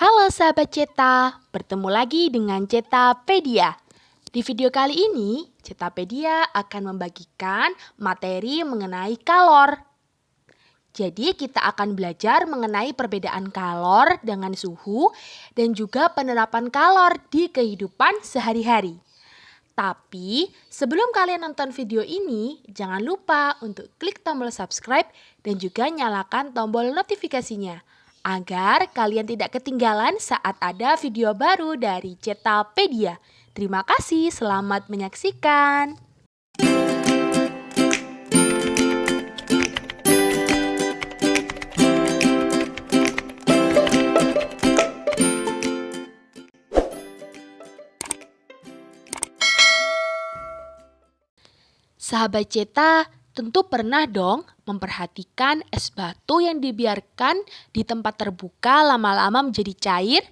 Halo sahabat Ceta, bertemu lagi dengan Cetapedia. Di video kali ini, Cetapedia akan membagikan materi mengenai kalor. Jadi kita akan belajar mengenai perbedaan kalor dengan suhu dan juga penerapan kalor di kehidupan sehari-hari. Tapi sebelum kalian nonton video ini, jangan lupa untuk klik tombol subscribe dan juga nyalakan tombol notifikasinya agar kalian tidak ketinggalan saat ada video baru dari Cetapedia. Terima kasih, selamat menyaksikan. Sahabat Ceta, tentu pernah dong memperhatikan es batu yang dibiarkan di tempat terbuka lama-lama menjadi cair?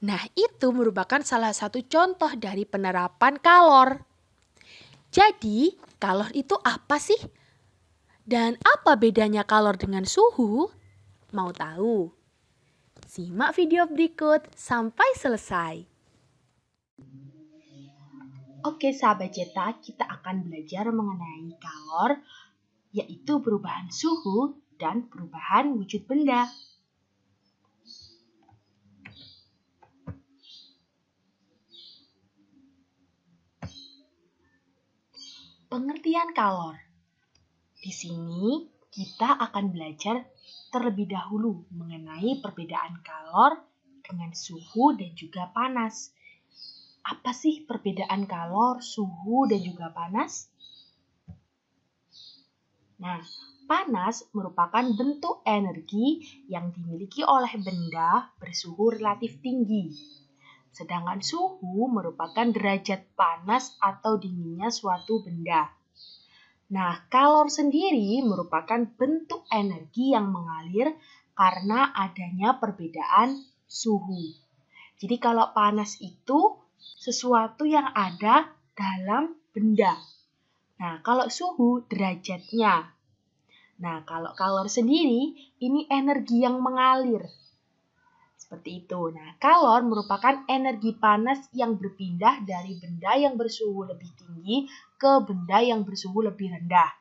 Nah, itu merupakan salah satu contoh dari penerapan kalor. Jadi, kalor itu apa sih? Dan apa bedanya kalor dengan suhu? Mau tahu? Simak video berikut sampai selesai. Oke sahabat Ceta, kita akan belajar mengenai kalor, yaitu perubahan suhu dan perubahan wujud benda. Pengertian kalor. Di sini kita akan belajar terlebih dahulu mengenai perbedaan kalor dengan suhu dan juga panas. Apa sih perbedaan kalor, suhu, dan juga panas? Nah, panas merupakan bentuk energi yang dimiliki oleh benda bersuhu relatif tinggi. Sedangkan suhu merupakan derajat panas atau dinginnya suatu benda. Nah, kalor sendiri merupakan bentuk energi yang mengalir karena adanya perbedaan suhu. Jadi kalau panas itu sesuatu yang ada dalam benda. Nah, kalau suhu derajatnya. Nah, kalau kalor sendiri ini energi yang mengalir. Seperti itu. Nah, kalor merupakan energi panas yang berpindah dari benda yang bersuhu lebih tinggi ke benda yang bersuhu lebih rendah.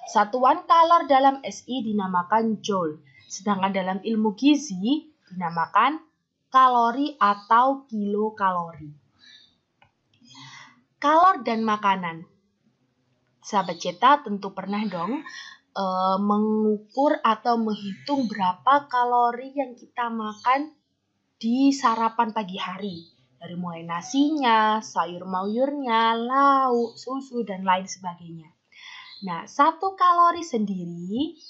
Satuan kalor dalam SI dinamakan joule, sedangkan dalam ilmu gizi dinamakan kalori atau kilokalori. Kalor dan makanan. Sahabat Ceta tentu pernah dong mengukur atau menghitung berapa kalori yang kita makan di sarapan pagi hari. Dari mulai nasinya, sayur mayurnya, lauk, susu, dan lain sebagainya. Nah, 1 kalori sendiri,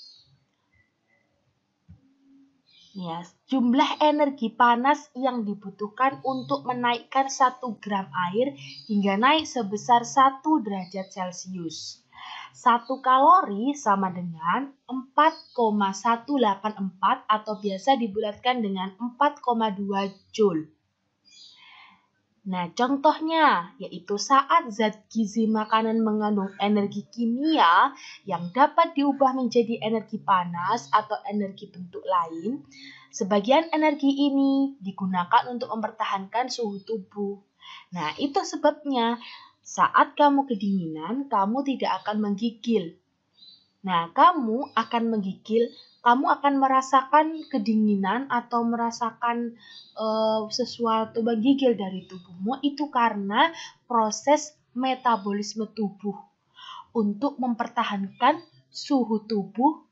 ya, jumlah energi panas yang dibutuhkan untuk menaikkan 1 gram air hingga naik sebesar 1 derajat Celcius. 1 kalori sama dengan 4,184 atau biasa dibulatkan dengan 4,2 joule. Nah, contohnya yaitu saat zat gizi makanan mengandung energi kimia yang dapat diubah menjadi energi panas atau energi bentuk lain, sebagian energi ini digunakan untuk mempertahankan suhu tubuh. Nah, itu sebabnya saat kamu kedinginan, kamu tidak akan menggigil. Nah, kamu akan menggigil, kamu akan merasakan kedinginan atau merasakan sesuatu menggigil dari tubuhmu itu karena proses metabolisme tubuh untuk mempertahankan suhu tubuh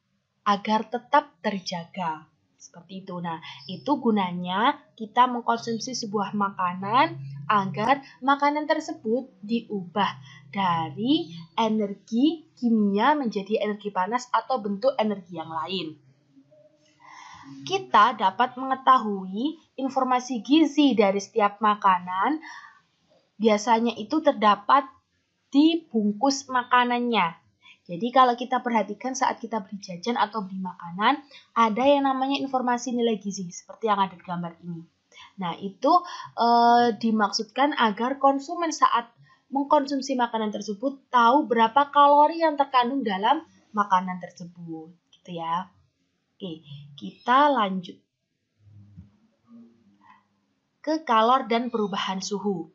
agar tetap terjaga. Seperti itu. Nah, itu gunanya kita mengkonsumsi sebuah makanan agar makanan tersebut diubah dari energi kimia menjadi energi panas atau bentuk energi yang lain. Kita dapat mengetahui informasi gizi dari setiap makanan. Biasanya itu terdapat di bungkus makanannya. Jadi kalau kita perhatikan saat kita beli jajan atau beli makanan, ada yang namanya informasi nilai gizi, seperti yang ada di gambar ini. Nah, itu dimaksudkan agar konsumen saat mengkonsumsi makanan tersebut tahu berapa kalori yang terkandung dalam makanan tersebut, gitu ya. Oke, kita lanjut. ke kalor dan perubahan suhu.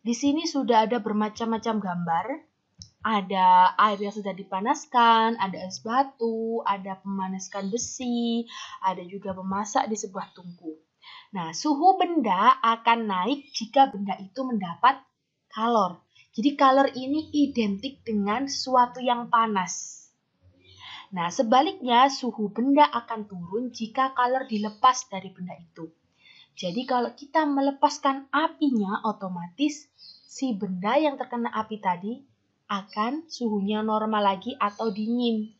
Di sini sudah ada bermacam-macam gambar. Ada air yang sudah dipanaskan, ada es batu, ada memanaskan besi, ada juga memasak di sebuah tungku. Nah, suhu benda akan naik jika benda itu mendapat kalor. Jadi kalor ini identik dengan sesuatu yang panas. Nah, sebaliknya suhu benda akan turun jika kalor dilepas dari benda itu. Jadi kalau kita melepaskan apinya, otomatis si benda yang terkena api tadi akan suhunya normal lagi atau dingin.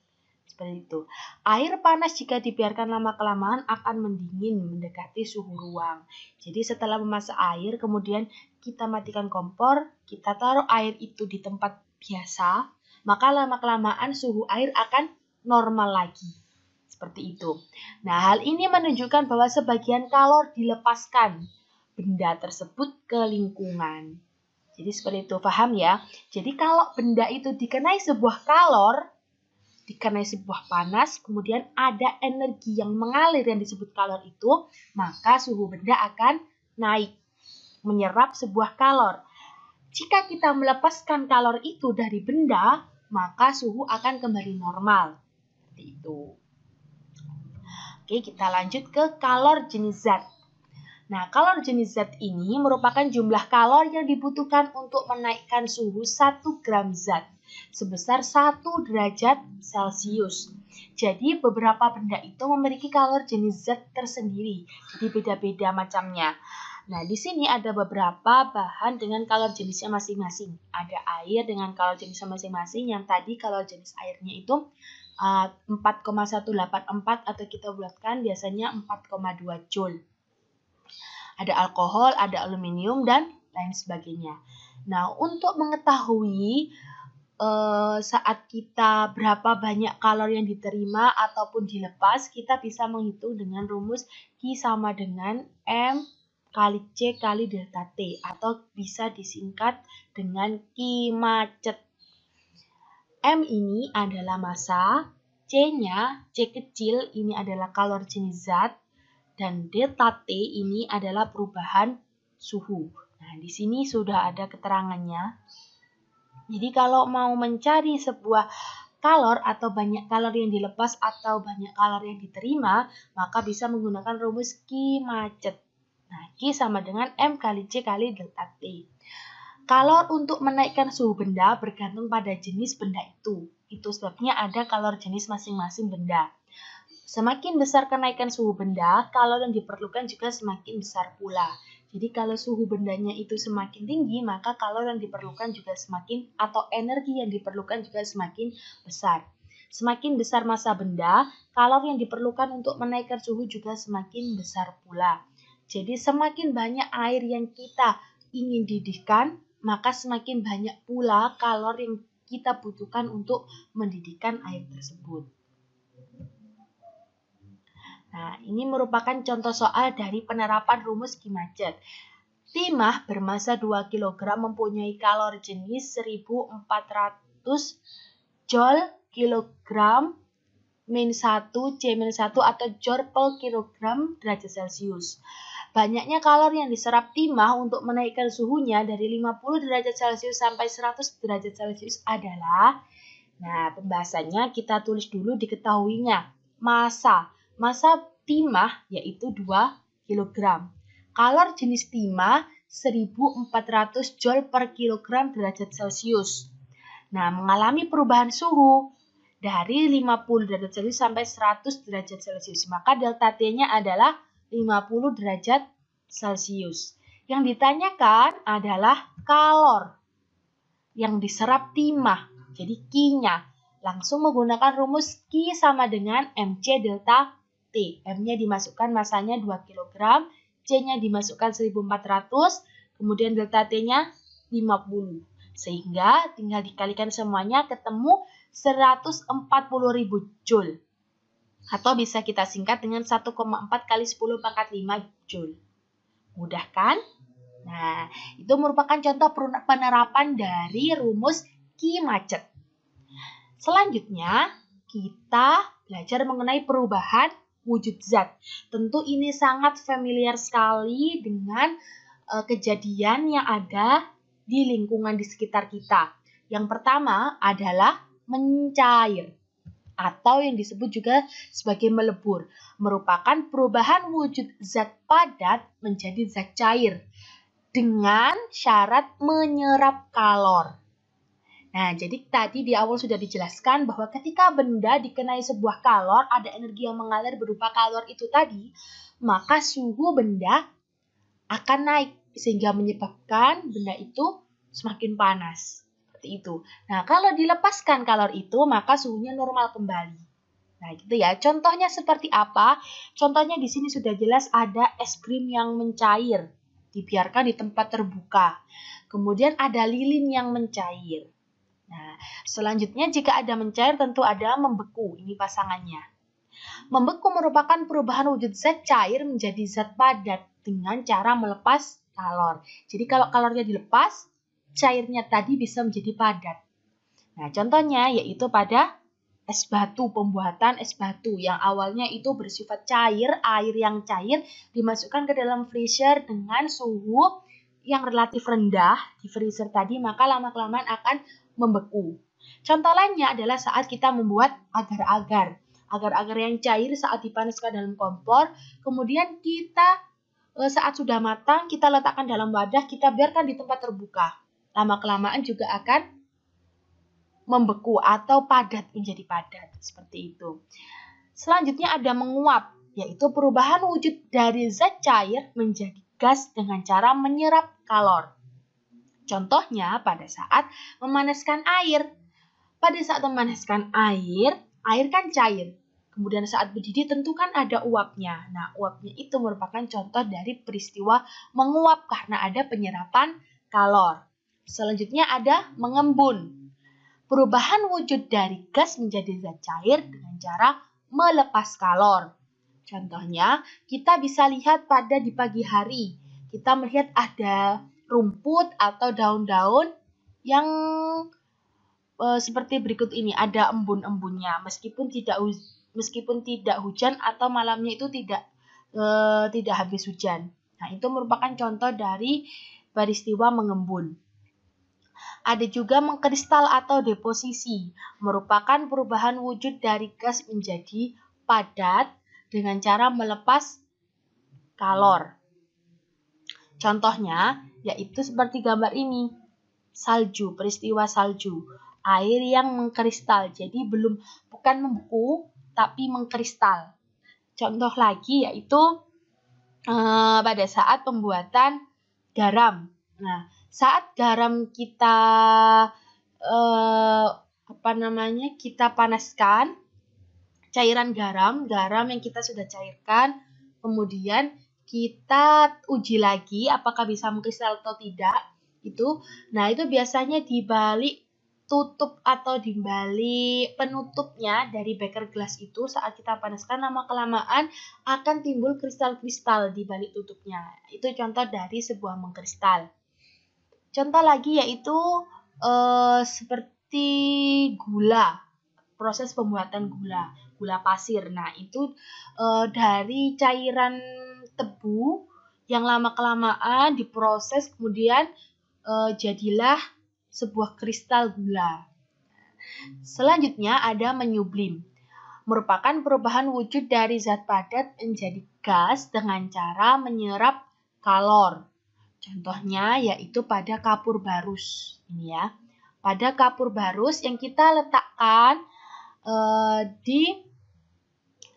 Seperti itu. Air panas jika dibiarkan lama-kelamaan akan mendingin mendekati suhu ruang. Jadi setelah memasak air, kemudian kita matikan kompor, kita taruh air itu di tempat biasa, maka lama-kelamaan suhu air akan normal lagi. Seperti itu. Nah, hal ini menunjukkan bahwa sebagian kalor dilepaskan benda tersebut ke lingkungan. Jadi seperti itu, paham ya? Jadi kalau benda itu dikenai sebuah kalor, dikenai sebuah panas, kemudian ada energi yang mengalir yang disebut kalor itu, maka suhu benda akan naik, menyerap sebuah kalor. Jika kita melepaskan kalor itu dari benda, maka suhu akan kembali normal. Seperti itu. Oke, kita lanjut ke kalor jenis zat. Nah, kalor jenis zat ini merupakan jumlah kalor yang dibutuhkan untuk menaikkan suhu 1 gram zat sebesar 1 derajat Celcius. Jadi beberapa benda itu memiliki kalor jenis zat tersendiri. Jadi beda-beda macamnya. Nah, di sini ada beberapa bahan dengan kalor jenisnya masing-masing. Ada air dengan kalor jenisnya masing-masing. Yang tadi kalor jenis airnya itu 4,184 atau kita bulatkan biasanya 4,2 joule. Ada alkohol, ada aluminium, dan lain sebagainya. Nah, untuk mengetahui saat kita berapa banyak kalor yang diterima ataupun dilepas, kita bisa menghitung dengan rumus Q sama dengan M kali C kali delta T, atau bisa disingkat dengan Q macet. M ini adalah massa, C-nya, C kecil ini adalah kalor jenis zat, dan delta T ini adalah perubahan suhu. Nah, di sini sudah ada keterangannya. Jadi kalau mau mencari sebuah kalor atau banyak kalor yang dilepas atau banyak kalor yang diterima, maka bisa menggunakan rumus Q macet. Nah, Q sama dengan M kali C kali delta T. Kalor untuk menaikkan suhu benda bergantung pada jenis benda itu. Itu sebabnya ada kalor jenis masing-masing benda. Semakin besar kenaikan suhu benda, kalor yang diperlukan juga semakin besar pula. Jadi kalau suhu bendanya itu semakin tinggi, maka kalor yang diperlukan juga semakin, atau energi yang diperlukan juga semakin besar. Semakin besar massa benda, kalor yang diperlukan untuk menaikkan suhu juga semakin besar pula. Jadi semakin banyak air yang kita ingin didihkan, maka semakin banyak pula kalor yang kita butuhkan untuk mendidihkan air tersebut. Nah, ini merupakan contoh soal dari penerapan rumus Q macet. Timah bermassa 2 kg mempunyai kalor jenis 1400 joule kilogram min 1 C-1 atau joule per kilogram derajat Celcius. Banyaknya kalor yang diserap timah untuk menaikkan suhunya dari 50 derajat Celcius sampai 100 derajat Celcius adalah, nah pembahasannya kita tulis dulu diketahuinya. Massa timah yaitu 2 kg. Kalor jenis timah 1400 joule per kilogram derajat Celcius. Nah, mengalami perubahan suhu dari 50 derajat Celcius sampai 100 derajat Celcius. Maka delta T-nya adalah 50 derajat Celcius. Yang ditanyakan adalah kalor yang diserap timah. Jadi Q-nya. Langsung menggunakan rumus Q sama dengan MC delta T. M-nya dimasukkan massanya 2 kg, C-nya dimasukkan 1400, kemudian delta T-nya 50. Sehingga tinggal dikalikan semuanya ketemu 140.000 joule. Atau bisa kita singkat dengan 1,4 kali 10 pangkat 5 joule. Mudah kan? Nah, itu merupakan contoh penerapan dari rumus Q macet. Selanjutnya, kita belajar mengenai perubahan wujud zat. Tentu ini sangat familiar sekali dengan kejadian yang ada di lingkungan di sekitar kita. Yang pertama adalah mencair atau yang disebut juga sebagai melebur, merupakan perubahan wujud zat padat menjadi zat cair dengan syarat menyerap kalor. Nah, jadi tadi di awal sudah dijelaskan bahwa ketika benda dikenai sebuah kalor, ada energi yang mengalir berupa kalor itu tadi, maka suhu benda akan naik sehingga menyebabkan benda itu semakin panas. Seperti itu. Nah, kalau dilepaskan kalor itu, maka suhunya normal kembali. Nah, gitu ya. Contohnya seperti apa? Contohnya di sini sudah jelas ada es krim yang mencair, dibiarkan di tempat terbuka. Kemudian ada lilin yang mencair. Nah, selanjutnya jika ada mencair tentu ada membeku, ini pasangannya. Membeku merupakan perubahan wujud zat cair menjadi zat padat dengan cara melepas kalor. Jadi kalau kalornya dilepas, cairnya tadi bisa menjadi padat. Nah, contohnya yaitu pada es batu, pembuatan es batu yang awalnya itu bersifat cair, air yang cair dimasukkan ke dalam freezer dengan suhu yang relatif rendah di freezer tadi, maka lama-kelamaan akan membeku. Contoh lainnya adalah saat kita membuat agar-agar. Agar-agar yang cair saat dipanaskan dalam kompor, kemudian kita saat sudah matang, kita letakkan dalam wadah, kita biarkan di tempat terbuka. Lama-kelamaan juga akan membeku atau padat menjadi padat, seperti itu. Selanjutnya ada menguap, yaitu perubahan wujud dari zat cair menjadi gas dengan cara menyerap kalor. Contohnya pada saat memanaskan air. Pada saat memanaskan air kan cair. Kemudian saat mendidih tentu kan ada uapnya. Nah, uapnya itu merupakan contoh dari peristiwa menguap karena ada penyerapan kalor. Selanjutnya ada mengembun. Perubahan wujud dari gas menjadi zat cair dengan cara melepas kalor. Contohnya, kita bisa lihat pada di pagi hari. Kita melihat ada rumput atau daun-daun yang seperti berikut ini, ada embun-embunnya. Meskipun tidak hujan atau malamnya itu tidak habis hujan. Nah, itu merupakan contoh dari peristiwa mengembun. Ada juga mengkristal atau deposisi, merupakan perubahan wujud dari gas menjadi padat dengan cara melepas kalor. Contohnya yaitu seperti gambar ini, salju, peristiwa salju, air yang mengkristal, jadi bukan membeku tapi mengkristal. Contoh lagi yaitu pada saat pembuatan garam. Nah, saat garam kita kita panaskan, cairan garam yang kita sudah cairkan, kemudian kita uji lagi apakah bisa mengkristal atau tidak. Itu biasanya di balik tutup atau di balik penutupnya dari beker gelas itu saat kita panaskan, lama-kelamaan akan timbul kristal-kristal di balik tutupnya. Itu contoh dari sebuah mengkristal. Contoh lagi yaitu seperti gula, proses pembuatan gula pasir. Nah, itu dari cairan tebu yang lama-kelamaan diproses, kemudian jadilah sebuah kristal gula. Selanjutnya ada menyublim, merupakan perubahan wujud dari zat padat menjadi gas dengan cara menyerap kalor. Contohnya yaitu pada kapur barus. Ini ya, pada kapur barus yang kita letakkan di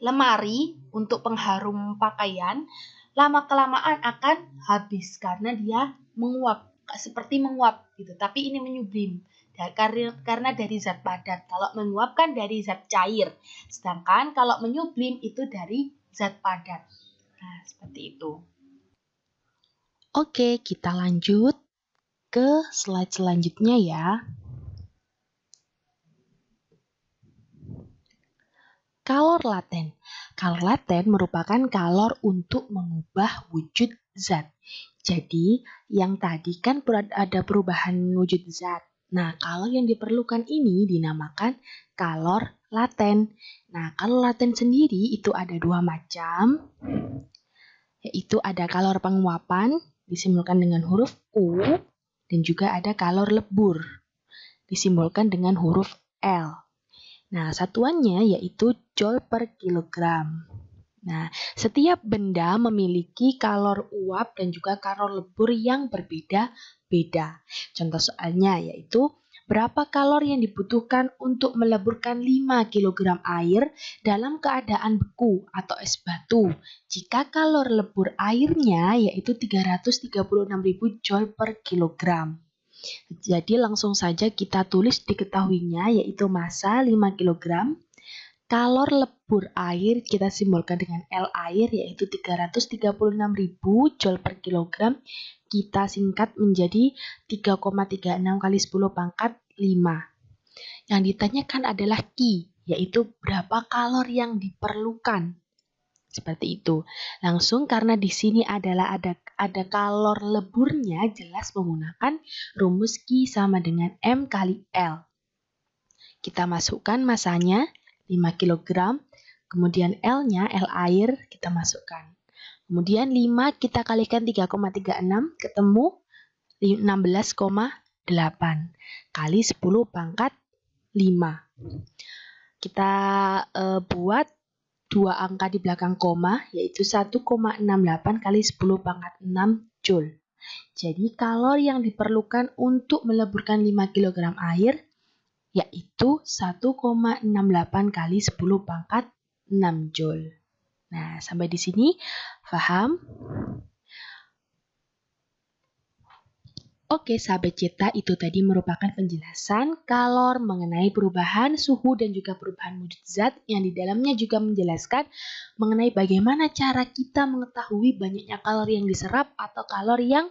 lemari untuk pengharum pakaian, lama-kelamaan akan habis karena dia menguap, seperti menguap gitu. Tapi ini menyublim karena dari zat padat. Kalau menguap kan dari zat cair, sedangkan kalau menyublim itu dari zat padat. Nah, seperti itu. Oke, kita lanjut ke slide selanjutnya ya. Kalor laten. Kalor laten merupakan kalor untuk mengubah wujud zat. Jadi, yang tadi kan ada perubahan wujud zat. Nah, kalor yang diperlukan ini dinamakan kalor laten. Nah, kalau laten sendiri itu ada dua macam, yaitu ada kalor penguapan, disimbolkan dengan huruf U, dan juga ada kalor lebur, disimbolkan dengan huruf L. Nah, satuannya yaitu joule per kilogram. Nah, setiap benda memiliki kalor uap dan juga kalor lebur yang berbeda-beda. Contoh soalnya yaitu berapa kalor yang dibutuhkan untuk meleburkan 5 kg air dalam keadaan beku atau es batu. Jika kalor lebur airnya yaitu 336.000 joule per kilogram. Jadi langsung saja kita tulis diketahuinya yaitu massa 5 kg. Kalor lebur air kita simbolkan dengan L air yaitu 336.000 joule per kilogram. Kita singkat menjadi 3,36 kali 10 pangkat 5. Yang ditanyakan adalah Q, yaitu berapa kalor yang diperlukan. Seperti itu. Langsung karena di sini adalah ada kalor leburnya, jelas menggunakan rumus Q sama dengan M kali L. Kita masukkan masanya 5 kg, kemudian L-nya, L air, kita masukkan. Kemudian 5 kita kalikan 3,36, ketemu 16,8 kali 10 pangkat 5. Kita buat dua angka di belakang koma, yaitu 1,68 kali 10 pangkat 6 joule. Jadi kalor yang diperlukan untuk meleburkan 5 kg air yaitu 1,68 kali 10 pangkat 6 joule. Nah, sampai di sini paham? Oke, sahabat Cita, itu tadi merupakan penjelasan kalor mengenai perubahan suhu dan juga perubahan wujud zat yang di dalamnya juga menjelaskan mengenai bagaimana cara kita mengetahui banyaknya kalori yang diserap atau kalori yang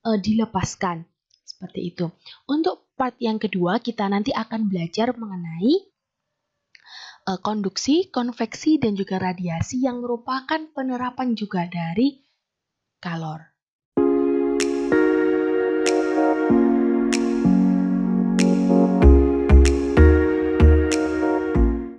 dilepaskan. Seperti itu. Untuk part yang kedua, kita nanti akan belajar mengenai konduksi, konveksi, dan juga radiasi yang merupakan penerapan juga dari kalor.